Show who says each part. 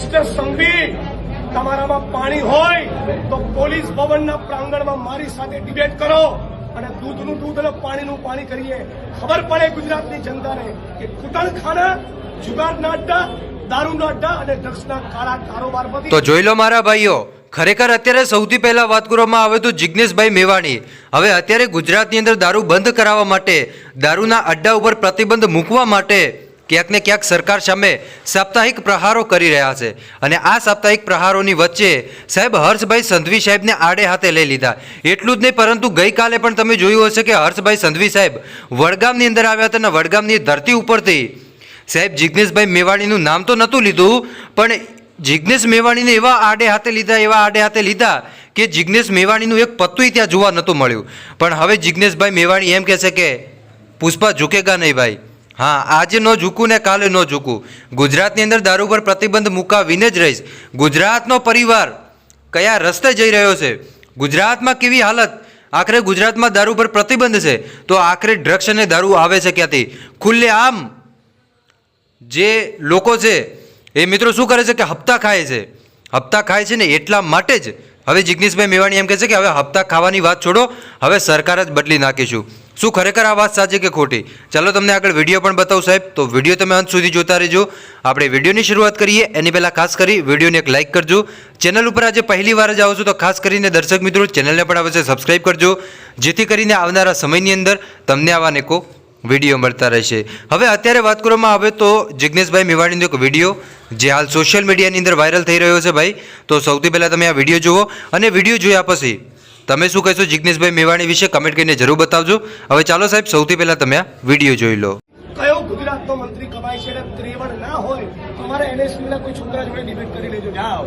Speaker 1: Mister Sanghvi, તમારામાં પાણી હોય તો પોલીસ ભવનના પ્રાંગણમાં મારી સાથે ડિબેટ કરો અને દૂધનું દૂધ અને પાણીનું પાણી કરીએ. ખબર પડે ગુજરાતની જનતાને કે કુટણખાના, જુગારના અડ્ડા, દારૂના અડ્ડા અને ડ્રગ્સના કાળા કારોબારમાંથી.
Speaker 2: તો જોઈ લો મારા ભાઈઓ, ખરેખર અત્યારે સૌથી પહેલા વાત કરવામાં આવે તો જિગ્નેશભાઈ મેવાણી હવે અત્યારે ગુજરાતની અંદર દારૂ બંધ કરાવવા માટે, દારૂના અડ્ડા ઉપર પ્રતિબંધ મૂકવા માટે ક્યાંક ને ક્યાંક સરકાર સામે સાપ્તાહિક પ્રહારો કરી રહ્યા છે. અને આ સાપ્તાહિક પ્રહારોની વચ્ચે સાહેબ હર્ષભાઈ સંઘવી સાહેબને આડે હાથે લઈ લીધા. એટલું જ નહીં, પરંતુ ગઈકાલે પણ તમે જોયું હશે કે હર્ષભાઈ સંઘવી સાહેબ વડગામની અંદર આવ્યા હતા અને વડગામની ધરતી ઉપરથી સાહેબ જિગ્નેશભાઈ મેવાણીનું નામ તો નહોતું લીધું, પણ જિગ્નેશ મેવાણીને એવા આડે હાથે લીધા કે જિગ્નેશ મેવાણીનું એક પત્તું ત્યાં જોવા નહોતું મળ્યું. પણ હવે જિગ્નેશભાઈ મેવાણી એમ કહે છે કે પુષ્પા ઝૂકેગા નહીં ભાઈ. હા, આજે ન ઝૂકું ને કાલે ન ઝૂકું. ગુજરાતની અંદર દારૂ પર પ્રતિબંધ મુકાવીને જ રહીશ. ગુજરાતનો પરિવાર કયા રસ્તે જઈ રહ્યો છે, ગુજરાતમાં કેવી હાલત, આખરે ગુજરાતમાં દારૂ પર પ્રતિબંધ છે તો આખરે ડ્રગ્સ અને દારૂ આવે છે ક્યાંથી? ખુલ્લે આમ જે લોકો છે એ મિત્રો શું કરે છે કે હપ્તા ખાય છે ને એટલા માટે જ હવે જિગ્નેશભાઈ મેવાણી એમ કહે છે કે હવે હપ્તા ખાવાની વાત છોડો, હવે સરકાર જ બદલી નાખીશું. શું ખરેખર આ વાત સાચી કે ખોટી? ચાલો તમને આગળ વિડીયો પણ બતાવું સાહેબ, તો વિડીયો તમે અંત સુધી જોતા રહેજો. આપણે વિડીયોની શરૂઆત કરીએ એની પહેલાં ખાસ કરી વિડીયોને એક લાઇક કરજો. ચેનલ ઉપર આજે પહેલી વાર જ આવો છો તો ખાસ કરીને દર્શક મિત્રો ચેનલને પણ અવશ્ય સબસ્ક્રાઈબ કરજો, જેથી કરીને આવનારા સમયની અંદર તમને આવા અનેકો વિડીયો મળતા રહેશે. હવે અત્યારે વાત કરવામાં આવે તો જિગ્નેશભાઈ મેવાણીનો એક વિડીયો જે હાલ સોશિયલ મીડિયાની અંદર વાયરલ થઈ રહ્યો છે ભાઈ. તો સૌથી પહેલાં તમે આ વિડીયો જુઓ અને વિડીયો જોયા પછી તમે શું કહેશો જિગ્નેશભાઈ મેવાણી વિશે કમેન્ટ કરીને જરૂર બતાવજો. હવે ચાલો સાહેબ સૌથી પહેલાં તમે આ વિડીયો જોઈ લો.
Speaker 1: કયો ગુજરાતનો મંત્રી કમાય છે અને ત્રેવડ ના હોય, તમારે NSP ના કોઈ છોકરા જોડે ડિબેટ કરી લેજો. જાઓ.